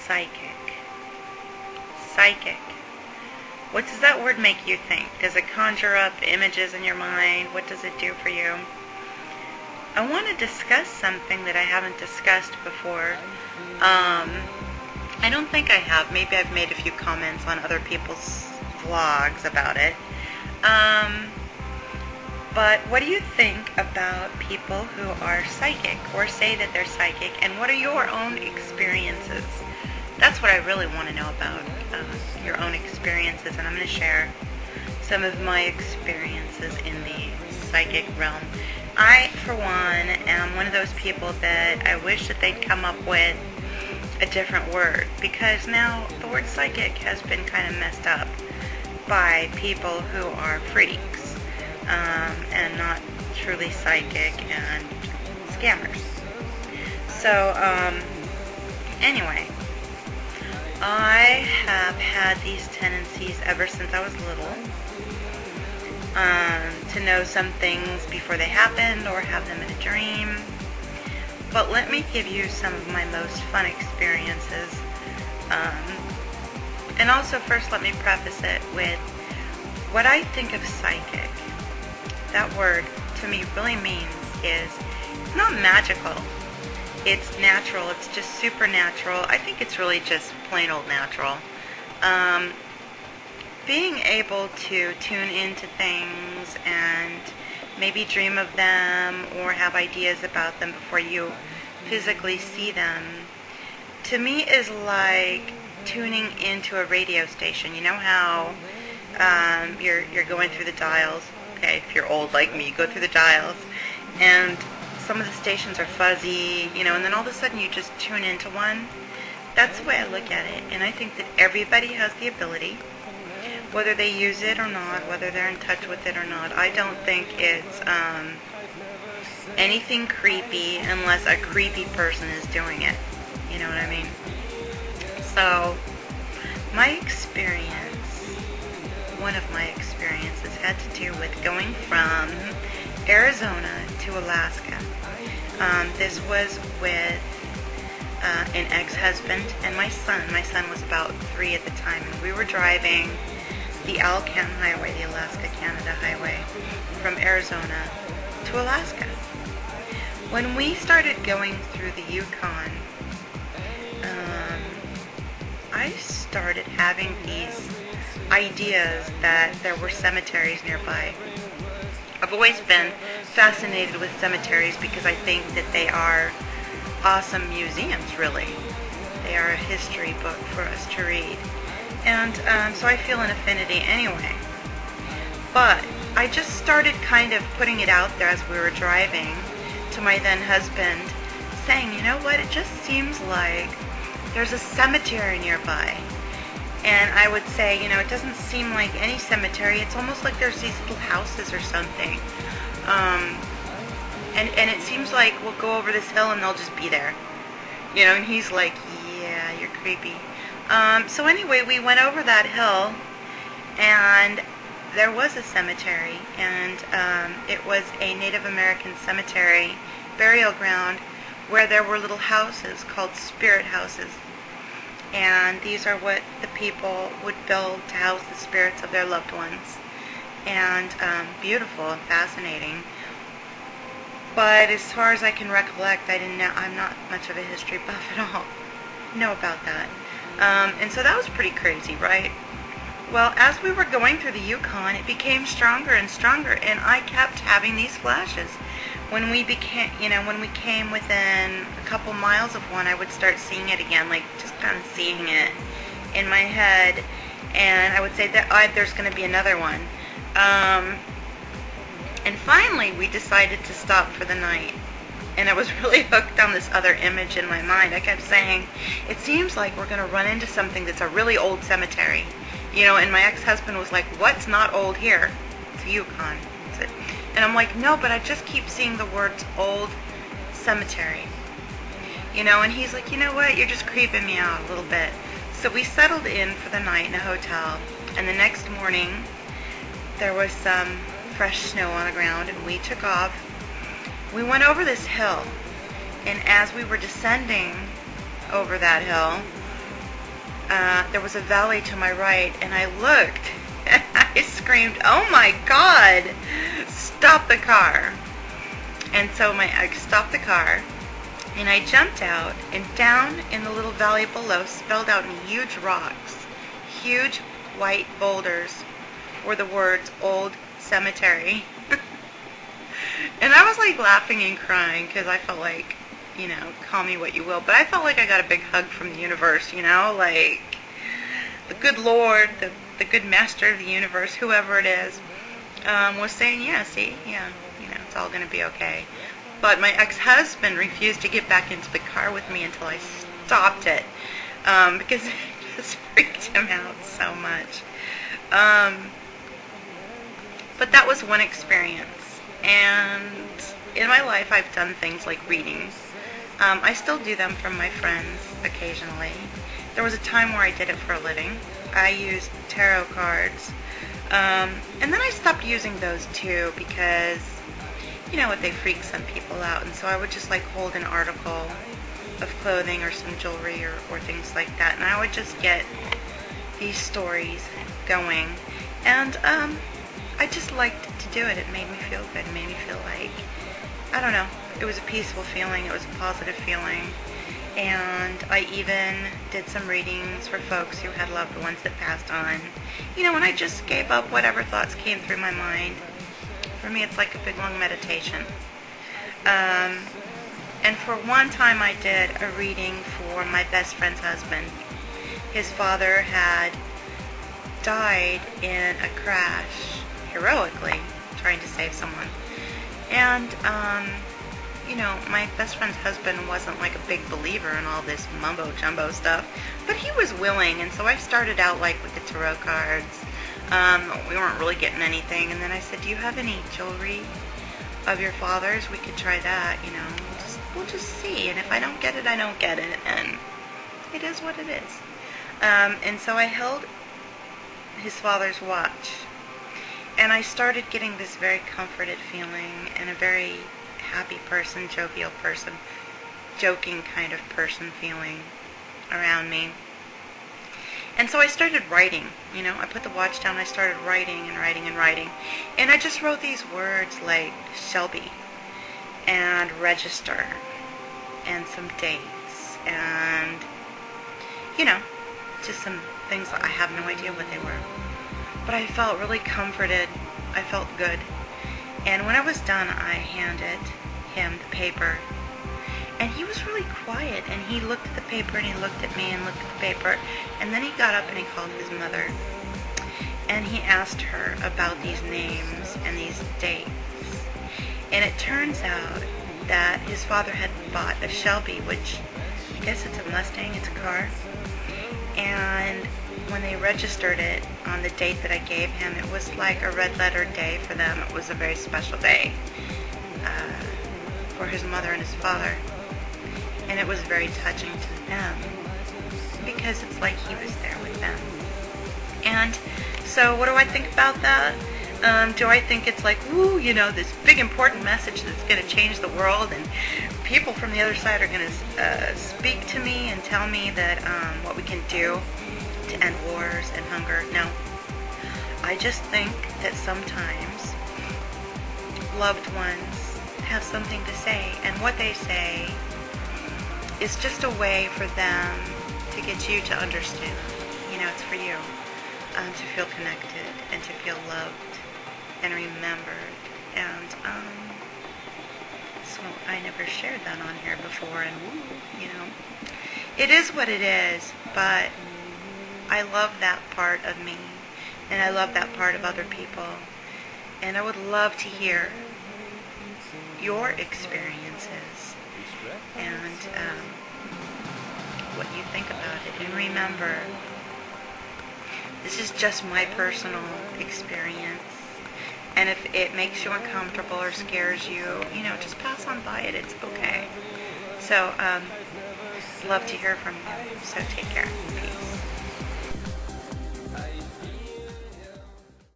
Psychic. Psychic. What does that word make you think? Does it conjure up images in your mind? What does it do for you? I want to discuss something that I haven't discussed before. I don't think I have. Maybe I've made a few comments on other people's vlogs about it. But what do you think about people who are psychic or say that they're psychic, and what are your own experiences? That's what I really want to know about, your own experiences, and I'm going to share some of my experiences in the psychic realm. I, for one, am one of those people that I wish that they'd come up with a different word, because now the word psychic has been kind of messed up by people who are freaks and not truly psychic and scammers. So, anyway, I have had these tendencies ever since I was little, to know some things before they happened or have them in a dream. But let me give you some of my most fun experiences. And also first let me preface it with what I think of psychic. That word to me really means is it's not magical. It's natural. It's just supernatural. I think it's really just plain old natural. Being able to tune into things and maybe dream of them or have ideas about them before you physically see them, to me is like tuning into a radio station. You know how you're going through the dials. Okay, if you're old like me, you go through the dials, and some of the stations are fuzzy, and then all of a sudden you just tune into one. That's the way I look at it, and I think that everybody has the ability, whether they use it or not, whether they're in touch with it or not. I don't think it's anything creepy unless a creepy person is doing it. You know what I mean? So, one of my experiences had to do with going from Arizona to Alaska. This was with an ex-husband and my son. My son was about 3 at the time, and we were driving the Alcan Highway, the Alaska-Canada Highway, from Arizona to Alaska. When we started going through the Yukon, I started having these ideas that there were cemeteries nearby. I've always been fascinated with cemeteries because I think that they are awesome museums, really. They are a history book for us to read. And so I feel an affinity anyway. But I just started kind of putting it out there as we were driving to my then husband, saying, you know what, it just seems like there's a cemetery nearby. And I would say, it doesn't seem like any cemetery. It's almost like there's these little houses or something. And it seems like we'll go over this hill and they'll just be there. And he's like, yeah, you're creepy. So anyway, we went over that hill, and there was a cemetery, and it was a Native American cemetery burial ground where there were little houses called spirit houses. And these are what the people would build to house the spirits of their loved ones. And beautiful and fascinating. But as far as I can recollect, I'm not much of a history buff at all. Know about that. And so that was pretty crazy, right? Well, as we were going through the Yukon, it became stronger and stronger, and I kept having these flashes. When we came within a couple miles of one, I would start seeing it again, like just kind of seeing it in my head, and I would say that there's going to be another one. And finally, we decided to stop for the night. And I was really hooked on this other image in my mind. I kept saying, it seems like we're going to run into something that's a really old cemetery. And my ex-husband was like, what's not old here? It's a Yukon. And I'm like, no, but I just keep seeing the words old cemetery. And he's like, you know what? You're just creeping me out a little bit. So we settled in for the night in a hotel. And the next morning, there was some fresh snow on the ground, and we took off. We went over this hill, and as we were descending over that hill, there was a valley to my right, and I looked, and I screamed, "Oh my God, stop the car." And so my ex stopped the car, and I jumped out, and down in the little valley below, spelled out in huge rocks, huge white boulders, were the words "Old Cemetery." And I was like laughing and crying because I felt like, call me what you will, but I felt like I got a big hug from the universe, like the good Lord, the good master of the universe, whoever it is, was saying, yeah, see, yeah, it's all going to be okay. But my ex-husband refused to get back into the car with me until I stopped it, because it just freaked him out so much. But that was one experience. And in my life, I've done things like readings. I still do them from my friends occasionally. There was a time where I did it for a living. I used tarot cards. And then I stopped using those too because, they freak some people out. And so I would just hold an article of clothing or some jewelry or things like that. And I would just get these stories going. And I just liked to do it. It made me feel good. It made me feel like, I don't know, it was a peaceful feeling. It was a positive feeling. And I even did some readings for folks who had loved ones that passed on. And I just gave up whatever thoughts came through my mind. For me, it's like a big, long meditation. And for one time, I did a reading for my best friend's husband. His father had died in a crash, heroically, trying to save someone. And, my best friend's husband wasn't like a big believer in all this mumbo-jumbo stuff, but he was willing, and so I started out with the tarot cards. We weren't really getting anything, and then I said, do you have any jewelry of your father's? We could try that, we'll just see, and if I don't get it, I don't get it, and it is what it is. And so I held his father's watch, and I started getting this very comforted feeling and a very happy person, jovial person, joking kind of person feeling around me. And so I started writing, I put the watch down, I started writing and writing and writing, and I just wrote these words like Shelby and register and some dates and, just some things that I have no idea what they were. But I felt really comforted. I felt good. And when I was done, I handed him the paper. And he was really quiet. And he looked at the paper, and he looked at me, and looked at the paper. And then he got up and he called his mother. And he asked her about these names and these dates. And it turns out that his father had bought a Shelby, which I guess it's a Mustang, it's a car. And when they registered it on the date that I gave him, it was like a red letter day for them. It was a very special day for his mother and his father. And it was very touching to them because it's like he was there with them. And so what do I think about that? Do I think it's like, ooh, this big important message that's going to change the world, and people from the other side are going to speak to me and tell me that what we can do to end wars and hunger? No. I just think that sometimes loved ones have something to say, and what they say is just a way for them to get you to understand. It's for you to feel connected and to feel loved and remembered. And so I never shared that on here before, and it is what it is, but I love that part of me, and I love that part of other people, and I would love to hear your experiences and what you think about it. And remember, this is just my personal experience, and if it makes you uncomfortable or scares you, just pass on by it. It's okay. So, love to hear from you. So take care. Peace.